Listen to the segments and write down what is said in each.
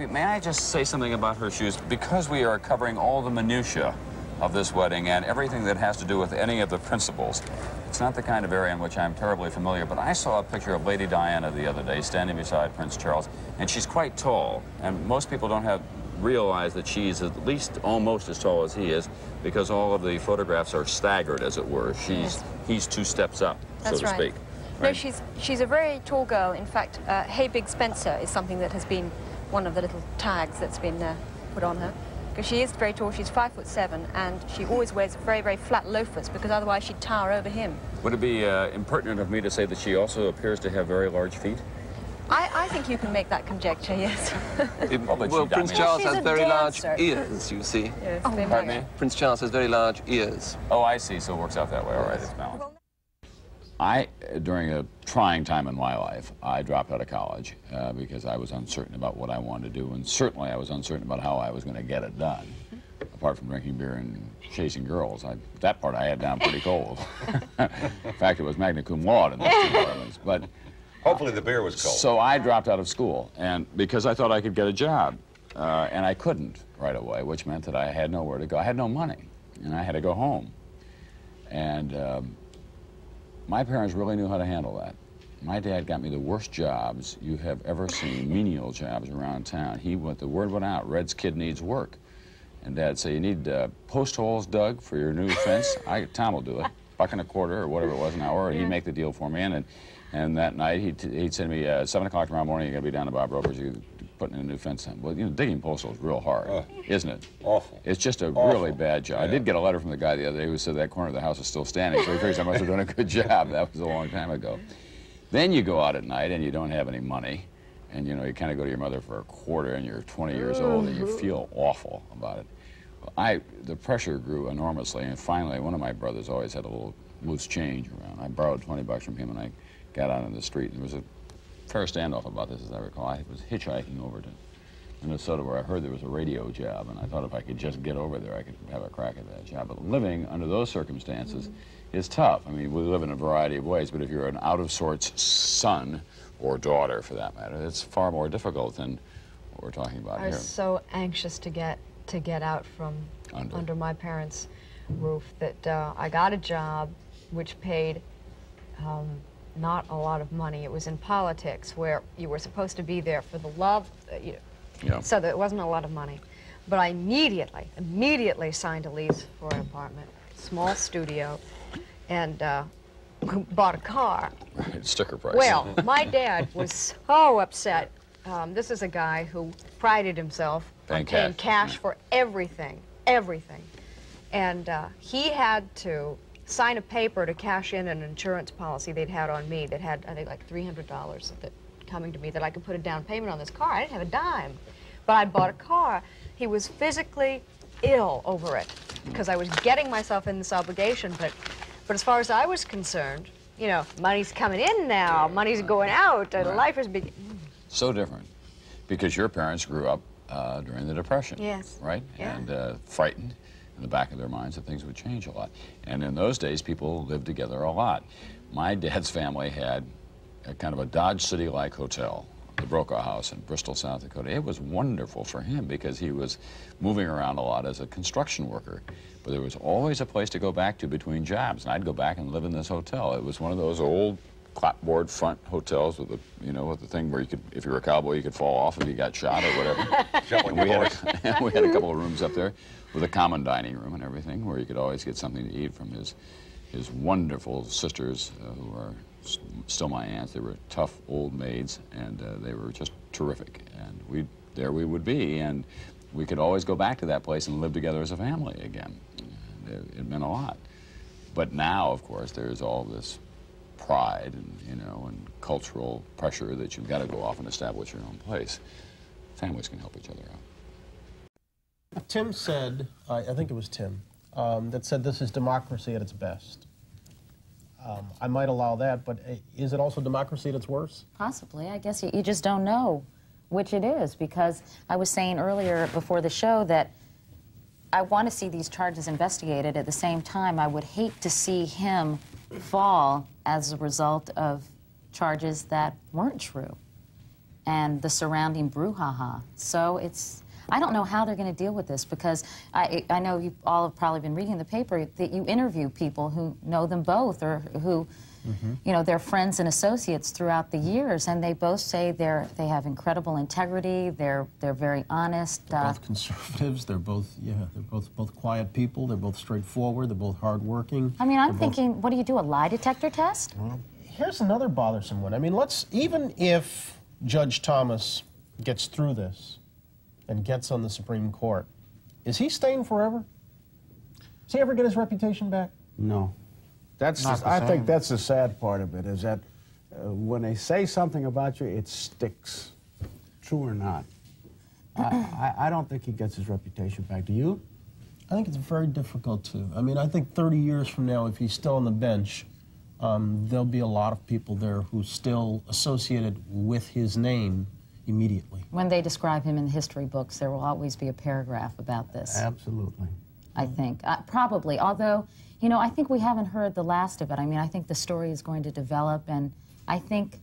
may I just say something about her shoes? Because we are covering all the minutiae of this wedding and everything that has to do with any of the principals, it's not the kind of area in which I'm terribly familiar, but I saw a picture of Lady Diana the other day standing beside Prince Charles, and she's quite tall, and most people don't realize that she's at least almost as tall as he is, because all of the photographs are staggered, as it were. He's 2 steps up, so to speak. No, she's a very tall girl. In fact, Hey Big Spencer is something that has been one of the little tags that's been put on her. Because she is very tall. She's 5'7", and she always wears very, very flat loafers, because otherwise she'd tower over him. Would it be impertinent of me to say that she also appears to have very large feet? I think you can make that conjecture, yes. Well, Prince Charles has very large ears, you see. Yes, pardon me? Prince Charles has very large ears. Oh, I see. So it works out that way. All right, it's balanced. During a trying time in my life, I dropped out of college because I was uncertain about what I wanted to do, and certainly I was uncertain about how I was going to get it done. Apart from drinking beer and chasing girls, that part I had down pretty cold. In fact, it was magna cum laude in those 2 departments. But hopefully the beer was cold. So I dropped out of school, and because I thought I could get a job, and I couldn't right away, which meant that I had nowhere to go. I had no money, and I had to go home. And my parents really knew how to handle that. My dad got me the worst jobs you have ever seen, menial jobs around town. The word went out, Red's kid needs work. And Dad said, you need post holes dug for your new fence? Tom will do it, $1.25 or whatever it was an hour, and he'd make the deal for me. And that night, he'd send me, 7 o'clock tomorrow morning, you're going to be down to Bob Roper's, you're putting in a new fence in. Well, you know, digging post holes is real hard, isn't it? Awful. It's just a really bad job. Yeah. I did get a letter from the guy the other day who said that corner of the house is still standing, so he figures I must have done a good job. That was a long time ago. Then you go out at night and you don't have any money, and you know, you kind of go to your mother for a quarter and you're 20 years old and you feel awful about it. Well, the pressure grew enormously, and finally one of my brothers always had a little loose change around. I borrowed $20 from him and I got out on the street. There was a fair standoff about this, as I recall. I was hitchhiking over to Minnesota, where I heard there was a radio job, and I thought if I could just get over there, I could have a crack at that job. But living under those circumstances is tough. I mean, we live in a variety of ways, but if you're an out-of-sorts son, or daughter for that matter, it's far more difficult than what we're talking about here. I was so anxious to get out from under my parents' roof that I got a job which paid not a lot of money. It was in politics, where you were supposed to be there for the love, so there wasn't a lot of money. But I immediately signed a lease for an apartment, small studio, and bought a car. Right, sticker price. Well, my dad was so upset. This is a guy who prided himself on paying cash for everything. And he had to sign a paper to cash in an insurance policy they'd had on me that had, I think, like $300 coming to me that I could put a down payment on this car. I didn't have a dime, but I'd bought a car. He was physically ill over it because I was getting myself in this obligation, but as far as I was concerned, you know, money's coming in now, money's going out, life is beginning. So different, because your parents grew up during the Depression, yes, right? Yeah. And frightened in the back of their minds that things would change a lot. And in those days, people lived together a lot. My dad's family had a kind of a Dodge City-like hotel, the Brokaw House in Bristol, South Dakota. It was wonderful for him because he was moving around a lot as a construction worker. But there was always a place to go back to between jobs, and I'd go back and live in this hotel. It was one of those old clapboard front hotels with the, you know, with the thing where you could, if you were a cowboy, you could fall off if you got shot or whatever. And we had a couple of rooms up there with a common dining room and everything, where you could always get something to eat from his wonderful sisters, who are still my aunts. They were tough old maids, and they were just terrific. And there we would be, and we could always go back to that place and live together as a family again. It meant a lot. But now, of course, there's all this pride and, you know, and cultural pressure that you've got to go off and establish your own place. Families can help each other out. Tim said, I think it was Tim, that said this is democracy at its best. I might allow that, but is it also democracy at its worst? Possibly. I guess you just don't know which it is, because I was saying earlier before the show that I want to see these charges investigated. At the same time, I would hate to see him fall as a result of charges that weren't true. and the surrounding brouhaha. So I don't know how they're going to deal with this, because I know you all have probably been reading the paper that you interview people who know them both, or who, you know, they're friends and associates throughout the years, and they both say they have incredible integrity. They're very honest. They're both conservatives. They're both both quiet people. They're both straightforward. They're both hardworking. I mean, I'm thinking, what do you do? A lie detector test? Well, here's another bothersome one. I mean, even if Judge Thomas gets through this and gets on the Supreme Court, is he staying forever? Does he ever get his reputation back? No. I think that's the sad part of it, is that when they say something about you, it sticks, true or not. I don't think he gets his reputation back. Do you? I think it's very difficult to. I mean, I think 30 years from now, if he's still on the bench, there'll be a lot of people there who still associated with his name immediately. When they describe him in the history books, there will always be a paragraph about this. Absolutely. I think. Probably, although, you know, I think we haven't heard the last of it. I mean, I think the story is going to develop, and I think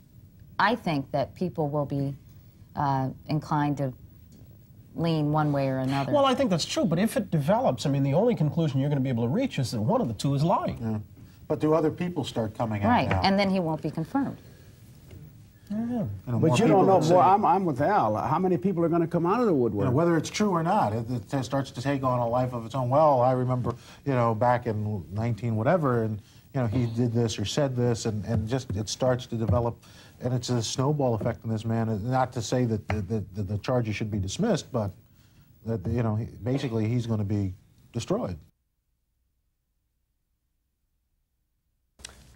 that people will be inclined to lean one way or another. Well, I think that's true, but if it develops, I mean, the only conclusion you're going to be able to reach is that one of the two is lying. Yeah. But do other people start coming out right, now? and then he won't be confirmed. But you don't know. Well, I'm with Al. How many people are going to come out of the woodwork? You know, whether it's true or not, it starts to take on a life of its own. Well, I remember, you know, back in 19 whatever, and you know, he did this or said this, and just it starts to develop, and it's a snowball effect on this man. Not to say that the charges should be dismissed, but that, you know, basically he's going to be destroyed.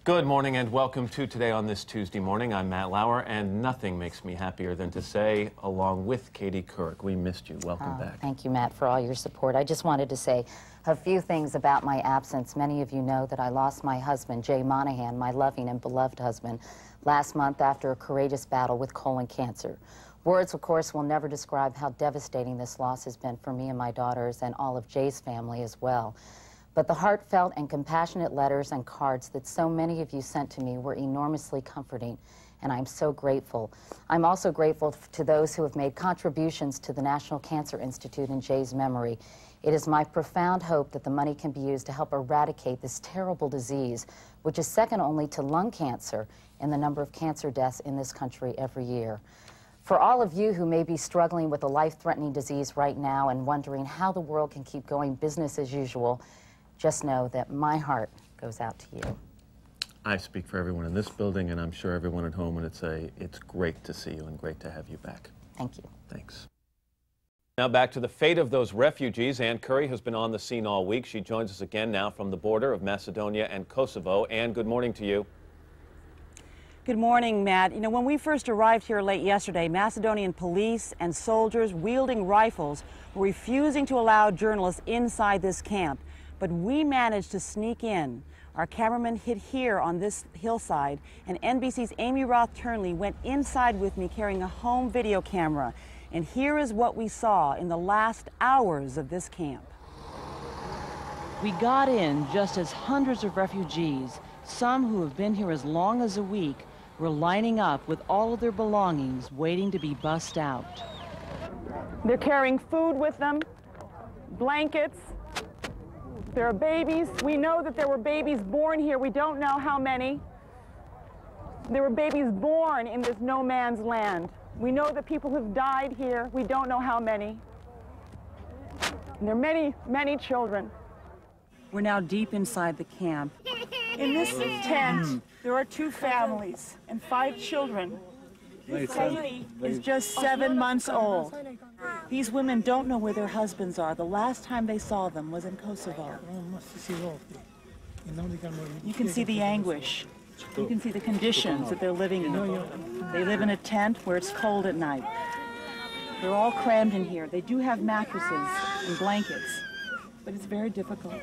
Good morning and welcome to Today on this Tuesday morning. I'm Matt Lauer, and nothing makes me happier than to say, along with Katie Couric, we missed you. Welcome back. Thank you, Matt, for all your support. I just wanted to say a few things about my absence. Many of you know that I lost my husband, Jay Monahan, my loving and beloved husband, last month after a courageous battle with colon cancer. Words, of course, will never describe how devastating this loss has been for me and my daughters and all of Jay's family as well. But the heartfelt and compassionate letters and cards that so many of you sent to me were enormously comforting, and I'm so grateful. I'm also grateful to those who have made contributions to the National Cancer Institute in Jay's memory. It is my profound hope that the money can be used to help eradicate this terrible disease, which is second only to lung cancer in the number of cancer deaths in this country every year. For all of you who may be struggling with a life-threatening disease right now and wondering how the world can keep going business as usual, just know that my heart goes out to you. I speak for everyone in this building, and I'm sure everyone at home, and it's great to see you and great to have you back. Thank you. Thanks. Now back to the fate of those refugees. Ann Curry has been on the scene all week. She joins us again now from the border of Macedonia and Kosovo. Ann, good morning to you. Good morning, Matt. You know, when we first arrived here late yesterday, Macedonian police and soldiers wielding rifles were refusing to allow journalists inside this camp. But we managed to sneak in. Our cameraman hid here on this hillside, and NBC's Amy Roth-Turnley went inside with me carrying a home video camera. And here is what we saw in the last hours of this camp. We got in just as hundreds of refugees, some who have been here as long as a week, were lining up with all of their belongings, waiting to be bussed out. They're carrying food with them, blankets. There are babies. We know that there were babies born here. We don't know how many. There were babies born in this no man's land. We know that people have died here. We don't know how many. And there are many, many children. We're now deep inside the camp. In this tent, there are 2 families and 5 children. Katie is just 7 months old. These women don't know where their husbands are. The last time they saw them was in Kosovo. You can see the anguish. You can see the conditions that they're living in. They live in a tent where it's cold at night. They're all crammed in here. They do have mattresses and blankets, but it's very difficult.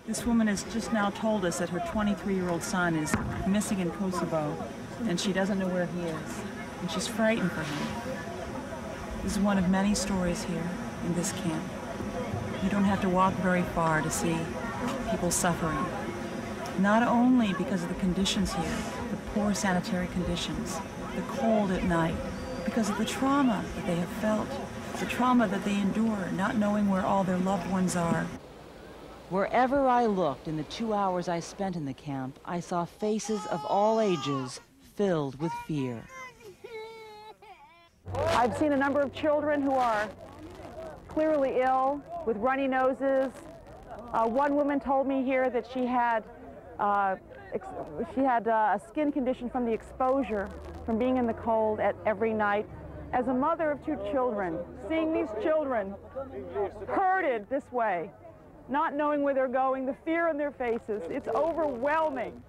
This woman has just now told us that her 23-year-old son is missing in Kosovo, and she doesn't know where he is, and she's frightened for him. This is one of many stories here in this camp. You don't have to walk very far to see people suffering. Not only because of the conditions here, the poor sanitary conditions, the cold at night because of the trauma that they have felt, the trauma that they endure, not knowing where all their loved ones are. Wherever I looked in the 2 hours I spent in the camp, I saw faces of all ages filled with fear. I've seen a number of children who are clearly ill with runny noses. One woman told me here that she had a skin condition from the exposure from being in the cold every night. As a mother of 2 children, seeing these children herded this way, not knowing where they're going, the fear in their faces, it's overwhelming.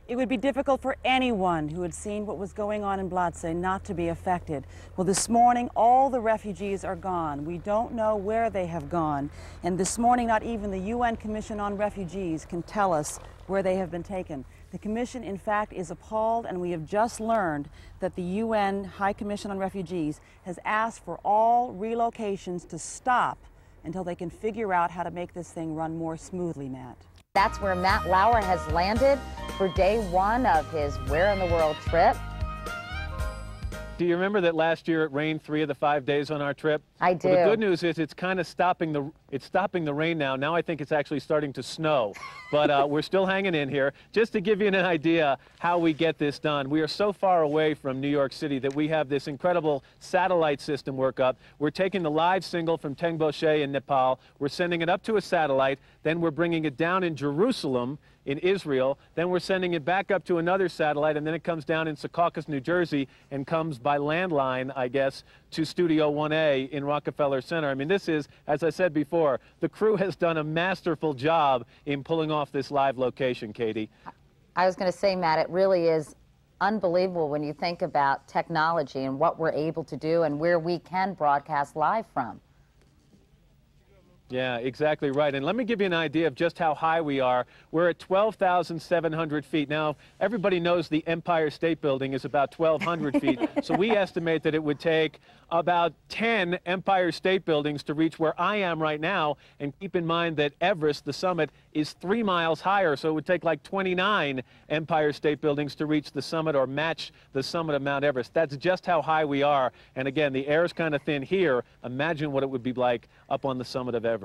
It would be difficult for anyone who had seen what was going on in Blatze not to be affected. Well, this morning, all the refugees are gone. We don't know where they have gone. And this morning, not even the UN Commission on Refugees can tell us where they have been taken. The Commission, in fact, is appalled, and we have just learned that the UN High Commission on Refugees has asked for all relocations to stop until they can figure out how to make this thing run more smoothly, Matt. That's where Matt Lauer has landed for day 1 of his Where in the World trip. Do you remember that last year it rained 3 of the 5 days on our trip? I do. Well, the good news is it's kind of stopping the rain now. Now I think it's actually starting to snow, but we're still hanging in here. Just to give you an idea how we get this done, we are so far away from New York City that we have this incredible satellite system work up. We're taking the live signal from Tengboche in Nepal, we're sending it up to a satellite, then we're bringing it down in Jerusalem in Israel, then we're sending it back up to another satellite, and then it comes down in Secaucus, New Jersey, and comes by landline, I guess, to Studio 1A in Rockefeller Center. I mean, this is, as I said before, the crew has done a masterful job in pulling off this live location, Katie. I was going to say, Matt, it really is unbelievable when you think about technology and what we're able to do and where we can broadcast live from. Yeah, exactly right. And let me give you an idea of just how high we are. We're at 12,700 feet. Now, everybody knows the Empire State Building is about 1,200 feet. So we estimate that it would take about 10 Empire State Buildings to reach where I am right now. And keep in mind that Everest, the summit, is 3 miles higher. So it would take like 29 Empire State Buildings to reach the summit or match the summit of Mount Everest. That's just how high we are. And again, the air is kind of thin here. Imagine what it would be like up on the summit of Everest.